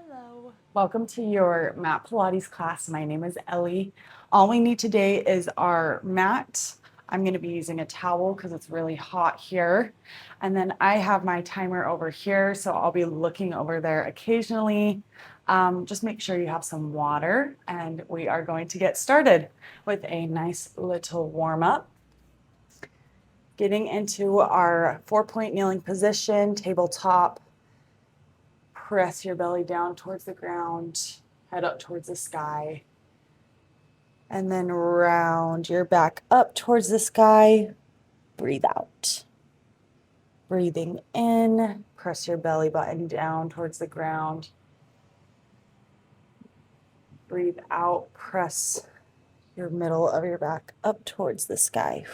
Hello. Welcome to your mat Pilates class. My name is Ellie. All we need today is our mat. I'm going to be using a towel because it's really hot here. And then I have my timer over here, so I'll be looking over there occasionally. Just make sure you have some water, and we are going to get started with a nice little warm up. Getting into our 4-point kneeling position, tabletop. Press your belly down towards the ground, head up towards the sky, and then round your back up towards the sky. Breathe out. Breathing in, press your belly button down towards the ground. Breathe out, press your middle of your back up towards the sky.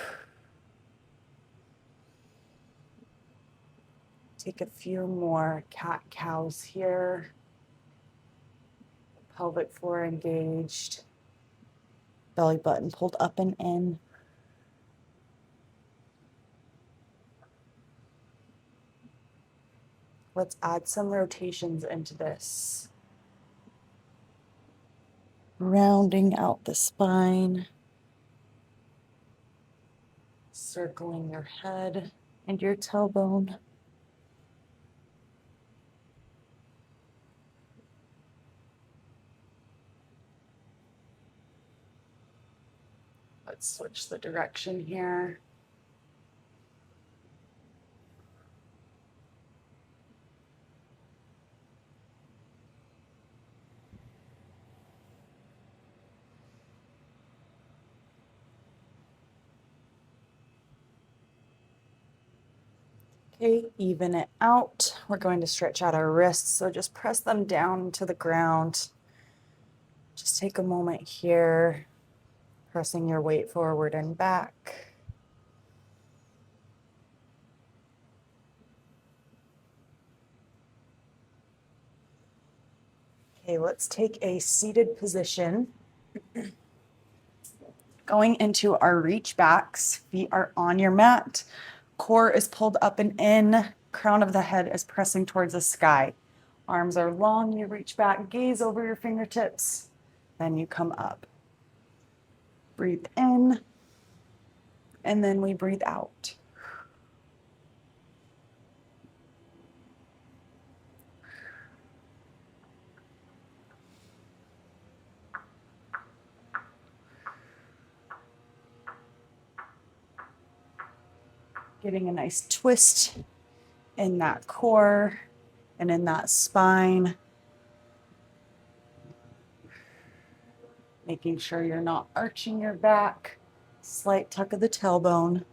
Take a few more cat-cows here. Pelvic floor engaged. Belly button pulled up and in. Let's add some rotations into this. Rounding out the spine. Circling your head and your tailbone. Let's switch the direction here. Okay, even it out. We're going to stretch out our wrists, so just press them down to the ground. Just take a moment here, pressing your weight forward and back. Okay, let's take a seated position. Going into our reach backs, feet are on your mat. Core is pulled up and in, crown of the head is pressing towards the sky. Arms are long, you reach back, gaze over your fingertips, then you come up. Breathe in, and then we breathe out. Getting a nice twist in that core and in that spine. Making sure you're not arching your back. Slight tuck of the tailbone.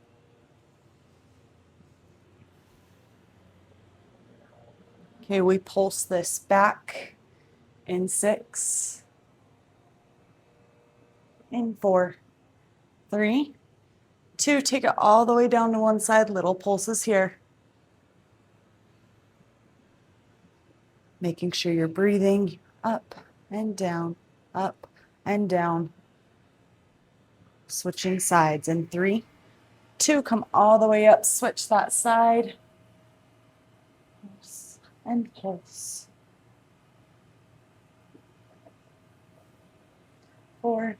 Okay, we pulse this back in 6, in 4, 3, 2, take it all the way down to one side, little pulses here. Making sure you're breathing up and down, up and down. Switching sides in 3, 2, come all the way up, switch that side. Pulse and pulse. 4,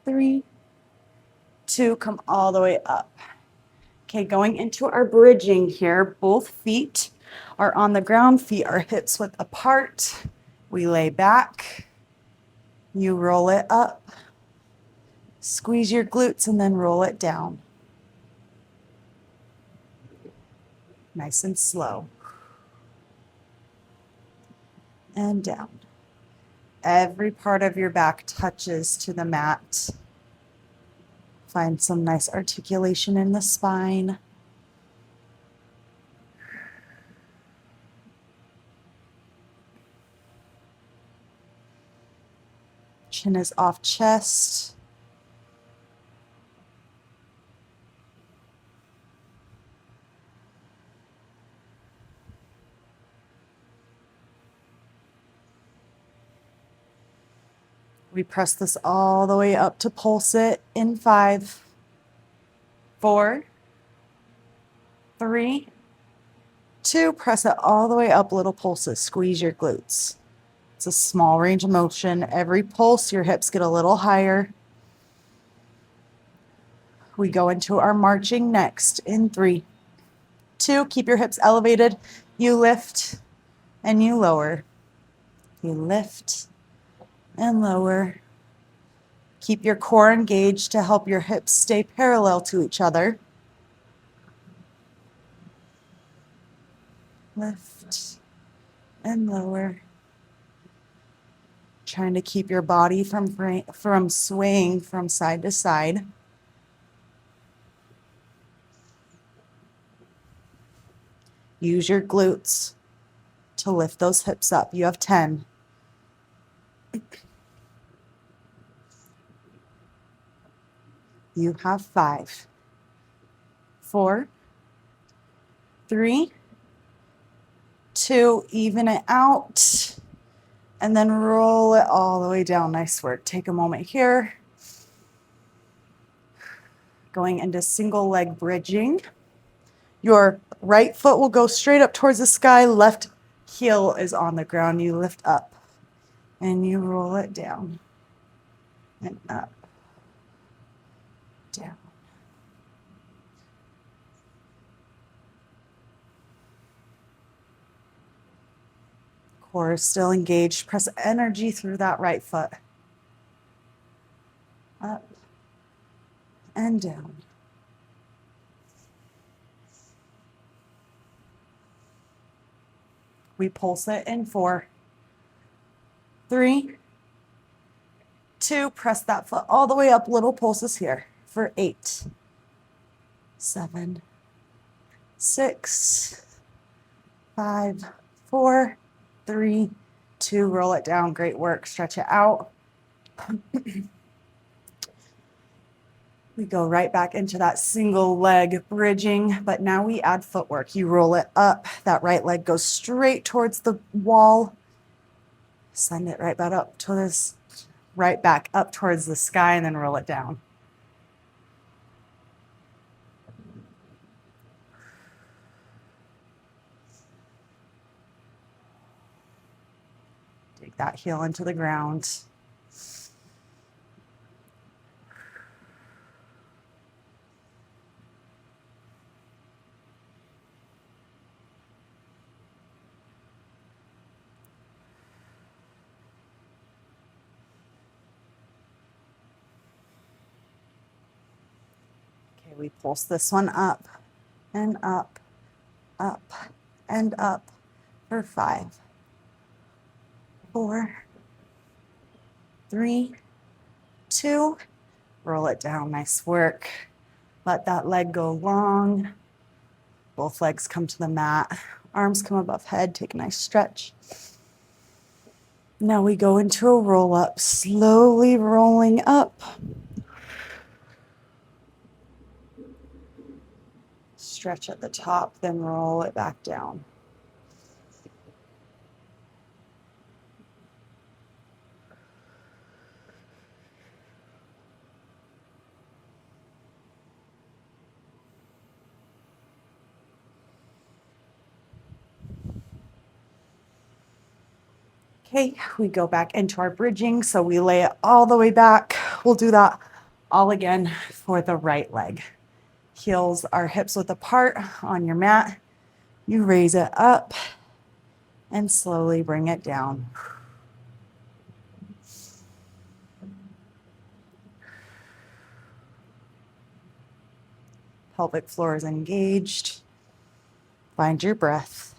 3, 2, come all the way up. Okay, going into our bridging here, both feet are on the ground, feet are hips width apart. We lay back, you roll it up, squeeze your glutes and then roll it down. Nice and slow. And down. Every part of your back touches to the mat. Find some nice articulation in the spine. Chin is off chest. We press this all the way up to pulse it in 5, 4, 3, 2, press it all the way up, little pulses, squeeze your glutes. It's a small range of motion. Every pulse, your hips get a little higher. We go into our marching next in 3, 2, keep your hips elevated. You lift and you lower. You lift and lower. Keep your core engaged to help your hips stay parallel to each other. Lift and lower. Trying to keep your body from swaying from side to side. Use your glutes to lift those hips up. You have 10. You have 5, 4, 3, 2, even it out, and then roll it all the way down. Nice work. Take a moment here. Going into single leg bridging. Your right foot will go straight up towards the sky. Left heel is on the ground. You lift up and you roll it down and up, down. Core is still engaged. Press energy through that right foot. Up and down. We pulse it in 4, 3, 2, press that foot all the way up, little pulses here for 8, 7, 6, 5, 4, 3, 2, roll it down. Great work. Stretch it out. We go right back into that single leg bridging, but now we add footwork. You roll it up. That right leg goes straight towards the wall. Send it right back up to this, right back up towards the sky, and then roll it down. Dig that heel into the ground. Okay, we pulse this one up and up, up and up for 5, 4, 3, 2, roll it down. Nice work. Let that leg go long. Both legs come to the mat. Arms come above head. Take a nice stretch. Now we go into a roll up, slowly rolling up. Stretch at the top, then roll it back down. Okay, we go back into our bridging. So we lay it all the way back. We'll do that all again for the right leg. Heels are hips width apart on your mat. You raise it up and slowly bring it down. Pelvic floor is engaged. Find your breath.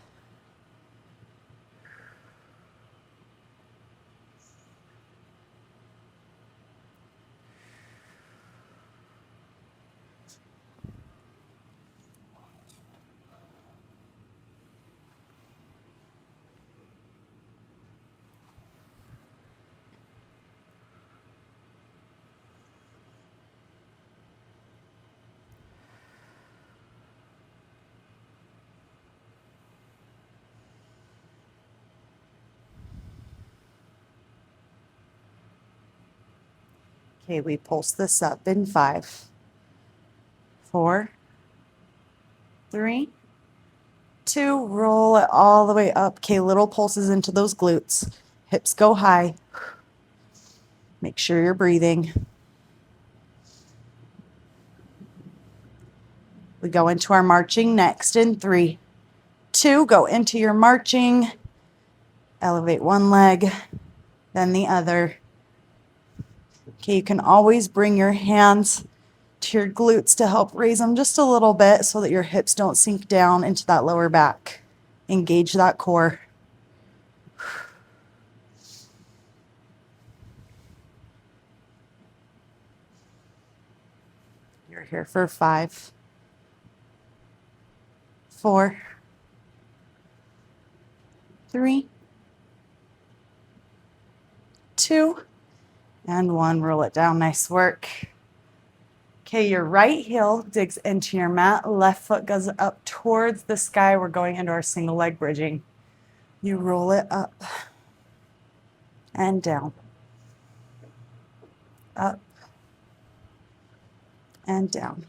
Okay, we pulse this up in 5, 4, 3, 2, roll it all the way up. Okay, little pulses into those glutes. Hips go high. Make sure you're breathing. We go into our marching next in 3, 2, go into your marching. Elevate one leg, then the other. Okay, you can always bring your hands to your glutes to help raise them just a little bit so that your hips don't sink down into that lower back. Engage that core. You're here for 5, 4, 3, 2, and 1. Roll it down. Nice work. Okay, your right heel digs into your mat. Left foot goes up towards the sky. We're going into our single leg bridging. You roll it up and down. Up and down.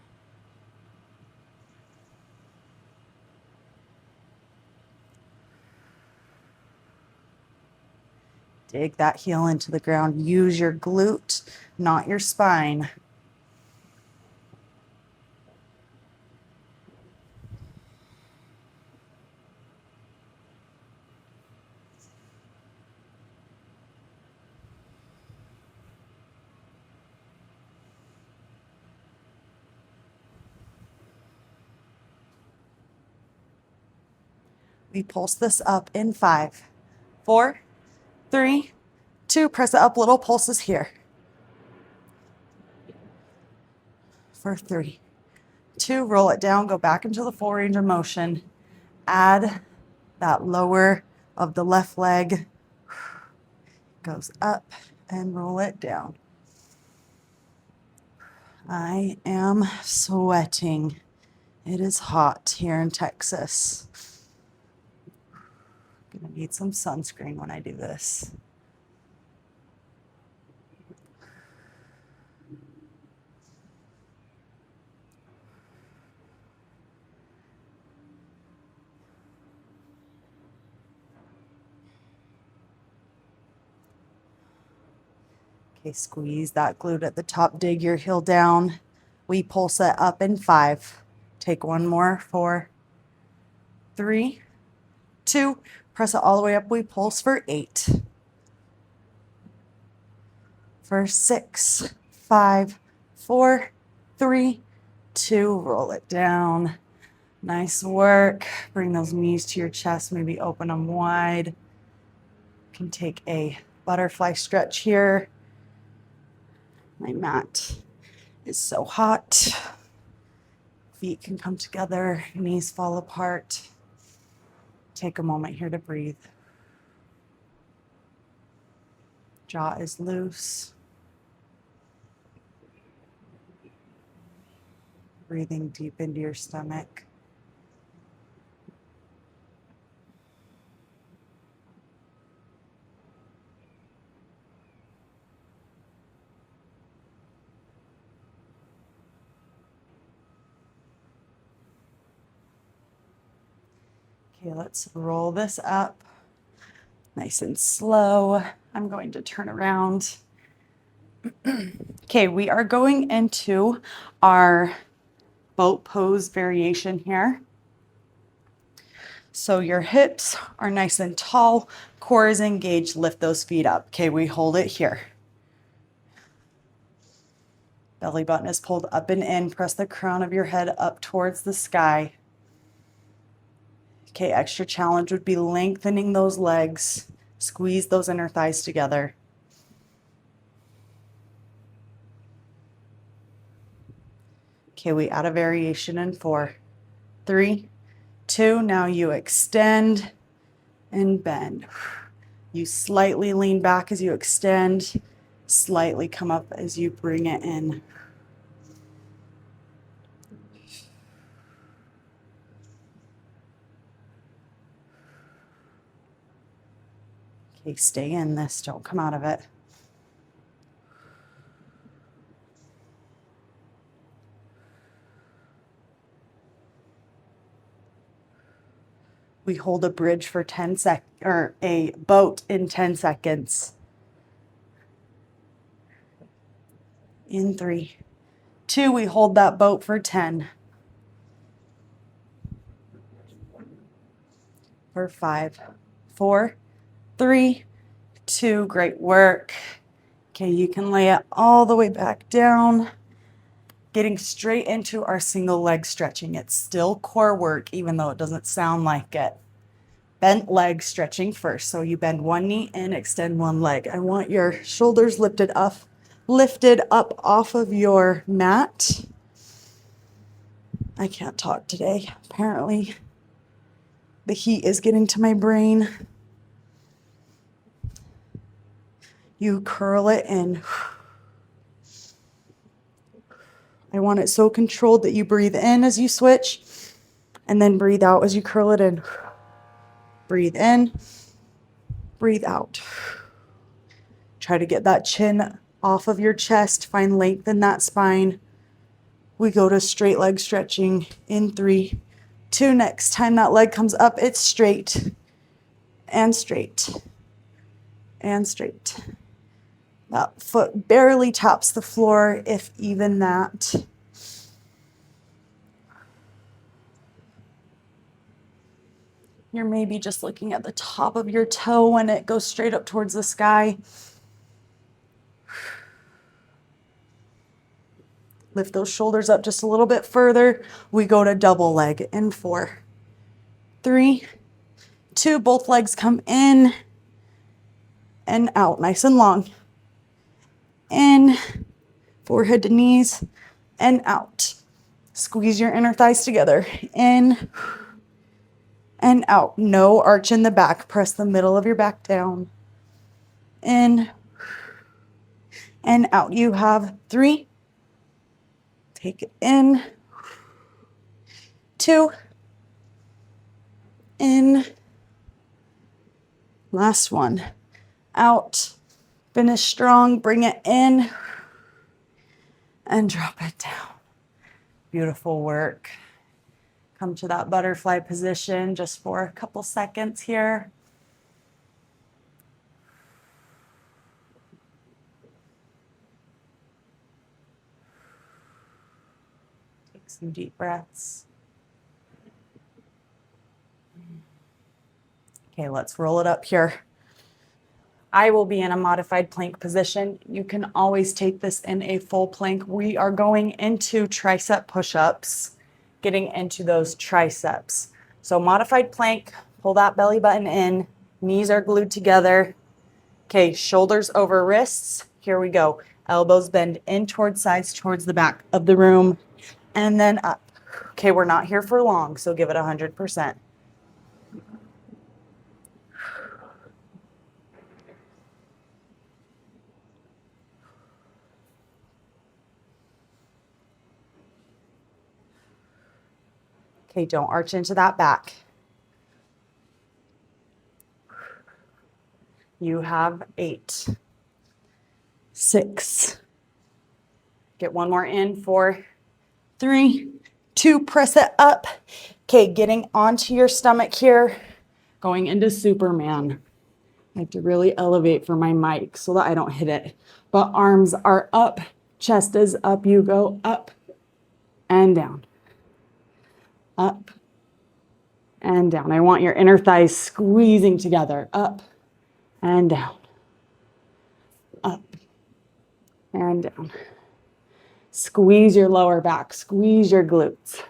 Dig that heel into the ground. Use your glute, not your spine. We pulse this up in 5, 4, 3, 2. Press it up, little pulses here. For 3, 2. Roll it down, go back into the full range of motion. Add that lower of the left leg. Goes up and roll it down. I am sweating. It is hot here in Texas. Gonna need some sunscreen when I do this. Okay, squeeze that glute at the top, dig your heel down. We pulse it up in 5. Take one more, 4, 3, 2. Press it all the way up. We pulse for 8. For 6, 5, 4, 3, 2. Roll it down. Nice work. Bring those knees to your chest, maybe open them wide. You can take a butterfly stretch here. My mat is so hot. Feet can come together, knees fall apart. Take a moment here to breathe. Jaw is loose. Breathing deep into your stomach. Okay, let's roll this up nice and slow. I'm going to turn around. Okay, we are going into our boat pose variation here. So your hips are nice and tall, core is engaged, lift those feet up. Okay, we hold it here. Belly button is pulled up and in, press the crown of your head up towards the sky. Okay, extra challenge would be lengthening those legs, squeeze those inner thighs together. Okay, we add a variation in 4, 3, 2. Now you extend and bend. You slightly lean back as you extend, slightly come up as you bring it in. Okay, stay in this, don't come out of it. We hold a bridge for 10 or a boat in 10 seconds. In 3, 2, we hold that boat for 10. For 5, 4, 3, 2, great work. Okay, you can lay it all the way back down. Getting straight into our single leg stretching. It's still core work, even though it doesn't sound like it. Bent leg stretching first. So you bend one knee and extend one leg. I want your shoulders lifted up off of your mat. I can't talk today. Apparently, the heat is getting to my brain. You curl it in. I want it so controlled that you breathe in as you switch and then breathe out as you curl it in. Breathe in, breathe out. Try to get that chin off of your chest, find length in that spine. We go to straight leg stretching in 3, 2. Next time that leg comes up, it's straight and straight and straight. That foot barely taps the floor, if even that. You're maybe just looking at the top of your toe when it goes straight up towards the sky. Lift those shoulders up just a little bit further. We go to double leg in 4, 3, 2. Both legs come in and out, nice and long. In, forehead to knees, and out. Squeeze your inner thighs together. In and out. No arch in the back. Press the middle of your back down. In and out. You have 3. Take it in. 2. In. Last one. Out. Finish strong. Bring it in. And drop it down. Beautiful work. Come to that butterfly position just for a couple seconds here. Take some deep breaths. Okay, let's roll it up here. I will be in a modified plank position. You can always take this in a full plank. We are going into tricep push-ups, getting into those triceps. So modified plank, pull that belly button in, knees are glued together. Okay, shoulders over wrists. Here we go. Elbows bend in towards sides, towards the back of the room, and then up. Okay, we're not here for long, so give it 100%. Okay, don't arch into that back. You have 8, 6. Get one more in. 4, 3, 2. Press it up. Okay, getting onto your stomach here, going into Superman. I have to really elevate for my mic so that I don't hit it. But arms are up, chest is up. You go up and down. Up and down. I want your inner thighs squeezing together. Up and down. Up and down. Squeeze your lower back. Squeeze your glutes.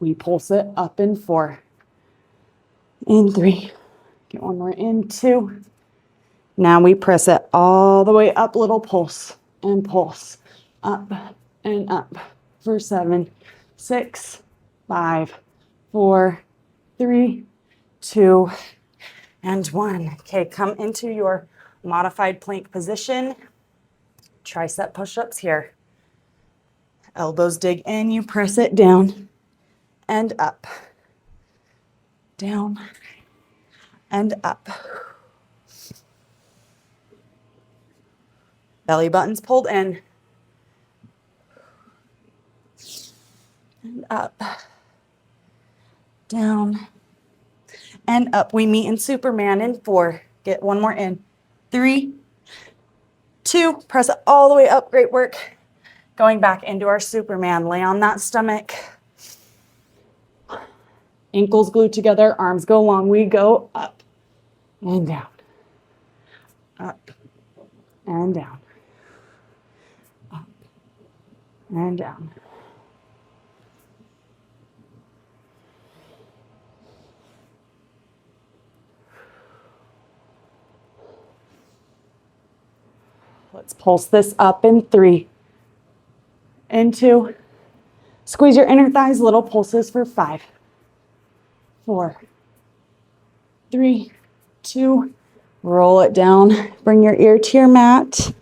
We pulse it up in 4. In 3. Get one more in 2. Now we press it all the way up, little pulse and pulse. Up and up for 7, 6, 5, 4, 3, 2, and 1. Okay, come into your modified plank position. Tricep push-ups here. Elbows dig in, you press it down and up. Down and up. Belly buttons pulled in. and up, down, and up. We meet in Superman in 4. Get one more in. 3, 2, press it all the way up. Great work. Going back into our Superman. Lay on that stomach. Ankles glued together, arms go long. We go up and down, up and down, up and down. Let's pulse this up in 3, in 2. Squeeze your inner thighs, little pulses for 5, 4, 3, 2. Roll it down. Bring your ear to your mat.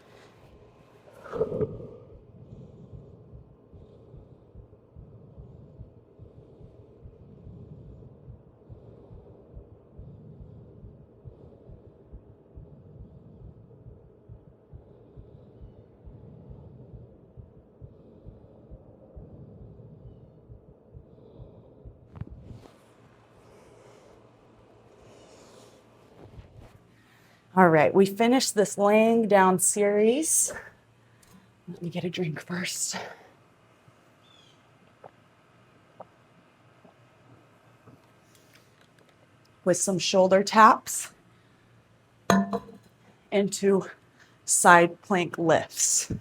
All right, we finished this laying down series. Let me get a drink first. With some shoulder taps into side plank lifts.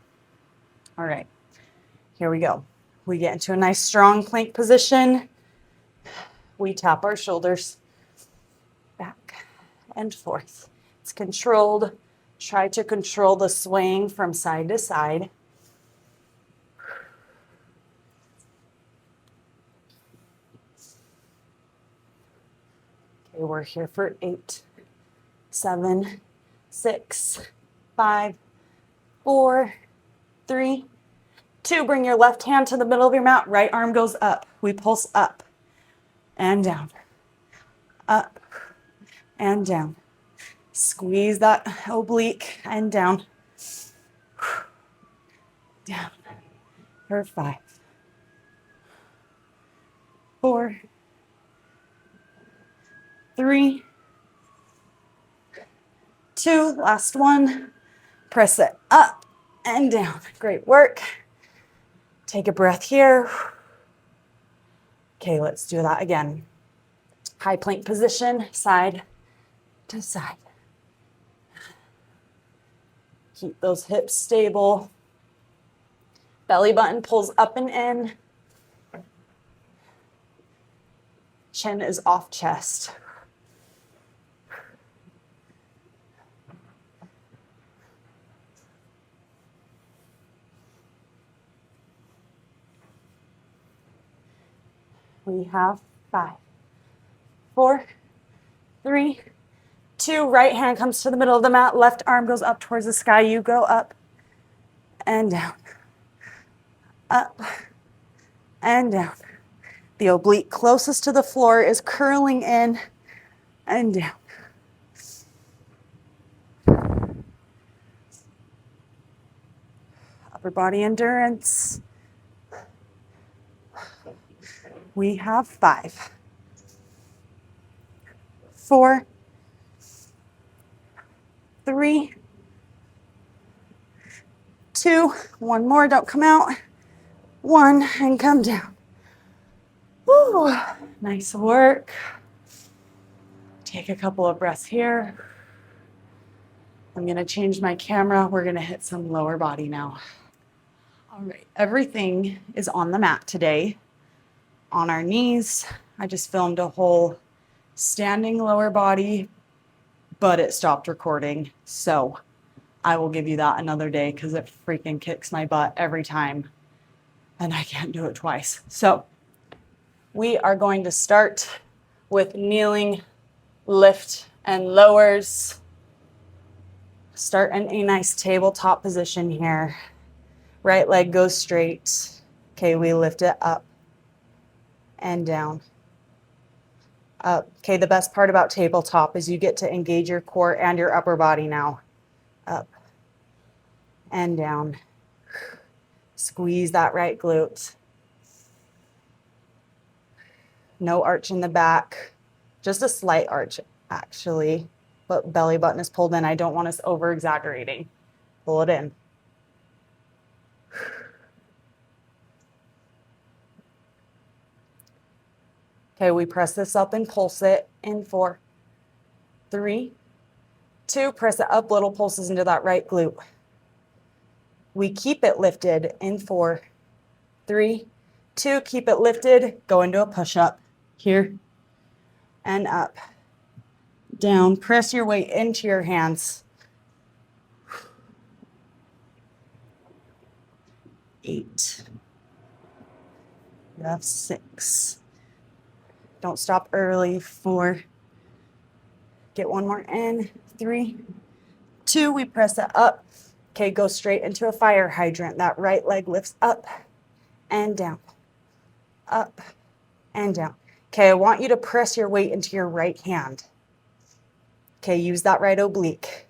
All right, here we go. We get into a nice strong plank position. We tap our shoulders back and forth. It's controlled. Try to control the swaying from side to side. Okay, we're here for 8, 7, 6, 5, 4, 3, 2. Bring your left hand to the middle of your mat. Right arm goes up. We pulse up and down, up and down. Squeeze that oblique and down, down. For 5, 4, 3, 2. Last one. Press it up and down. Great work. Take a breath here. Okay, let's do that again. High plank position, side to side. Keep those hips stable. Belly button pulls up and in. Chin is off chest. We have 5, 4, 3, 2. Right hand comes to the middle of the mat. Left arm goes up towards the sky. You go up and down, up and down. The oblique closest to the floor is curling in and down. Upper body endurance. We have 5, 4, 3, 2. One more, don't come out. 1, and come down. Woo, nice work. Take a couple of breaths here. I'm gonna change my camera. We're gonna hit some lower body now. All right, everything is on the mat today. On our knees. I just filmed a whole standing lower body, but it stopped recording. So I will give you that another day because it freaking kicks my butt every time and I can't do it twice. So we are going to start with kneeling, lift, and lowers. Start in a nice tabletop position here. Right leg goes straight. Okay, we lift it up and down. Up. Okay, the best part about tabletop is you get to engage your core and your upper body now. Up and down. Squeeze that right glute. No arch in the back, just a slight arch actually, but belly button is pulled in. I don't want us over exaggerating. Pull it in. Okay, we press this up and pulse it in 4, 3, 2, press it up, little pulses into that right glute. We keep it lifted in 4, 3, 2, keep it lifted, go into a push-up here and up, down, press your weight into your hands. 8, you have 6. Don't stop early. 4, get one more in, 3, 2, we press it up. Okay, go straight into a fire hydrant. That right leg lifts up and down, up and down. Okay, I want you to press your weight into your right hand. Okay, use that right oblique.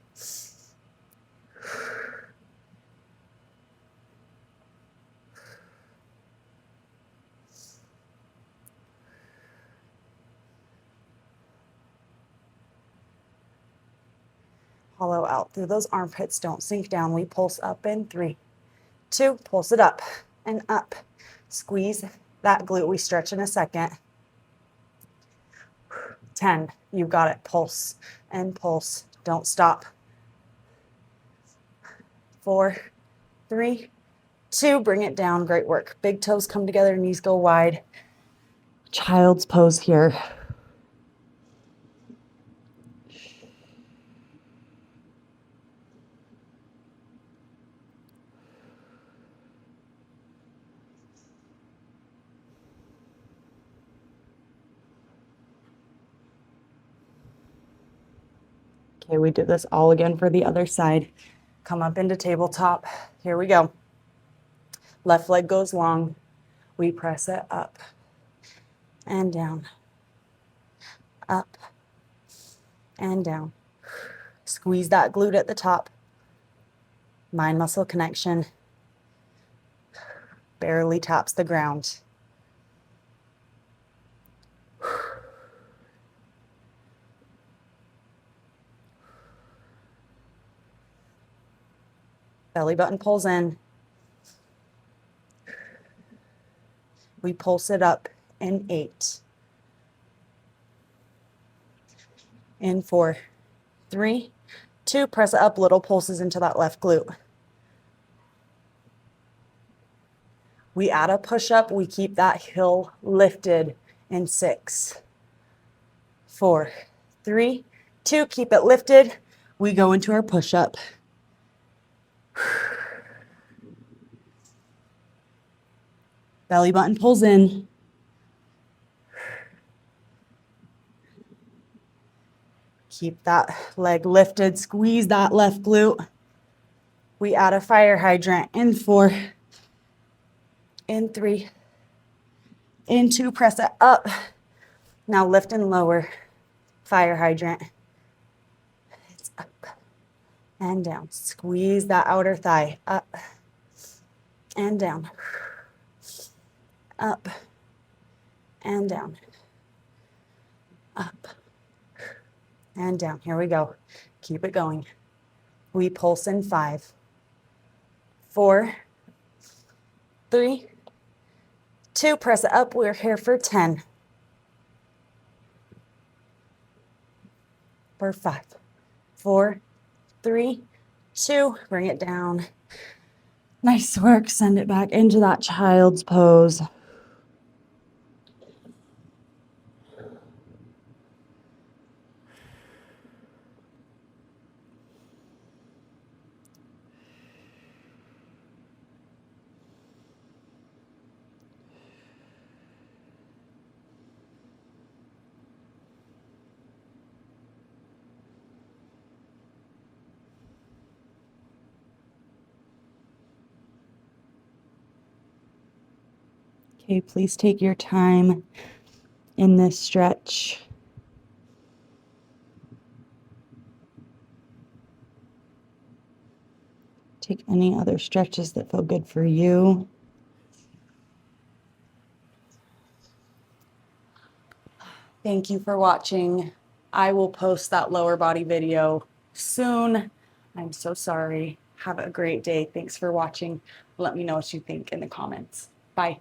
Hollow out through those armpits. Don't sink down. We pulse up in 3, 2, pulse it up and up. Squeeze that glute. We stretch in a second. 10, you've got it. Pulse and pulse. Don't stop. 4, 3, 2, bring it down. Great work. Big toes come together, knees go wide. Child's pose here. Okay, we did this all again for the other side. Come up into tabletop. Here we go. Left leg goes long. We press it up and down, up and down. Squeeze that glute at the top. Mind muscle connection. Barely taps the ground. Belly button pulls in. We pulse it up in 8. In 4, 3, 2, press it up, little pulses into that left glute. We add a push-up, we keep that heel lifted in 6, 4, 3, 2, keep it lifted. We go into our push-up. Belly button pulls in. Keep that leg lifted, squeeze that left glute. We add a fire hydrant in 4, in 3, in 2, press it up. Now lift and lower, fire hydrant. It's up and down. Squeeze that outer thigh, up and down, up and down, up and down. Here we go. Keep it going. We pulse in 5, 4, 3, 2, press it up. We're here for 10. For 5, 4, 3, 2, bring it down. Nice work. Send it back into that child's pose. Okay, please take your time in this stretch. Take any other stretches that feel good for you. Thank you for watching. I will post that lower body video soon. I'm so sorry. Have a great day. Thanks for watching. Let me know what you think in the comments. Bye.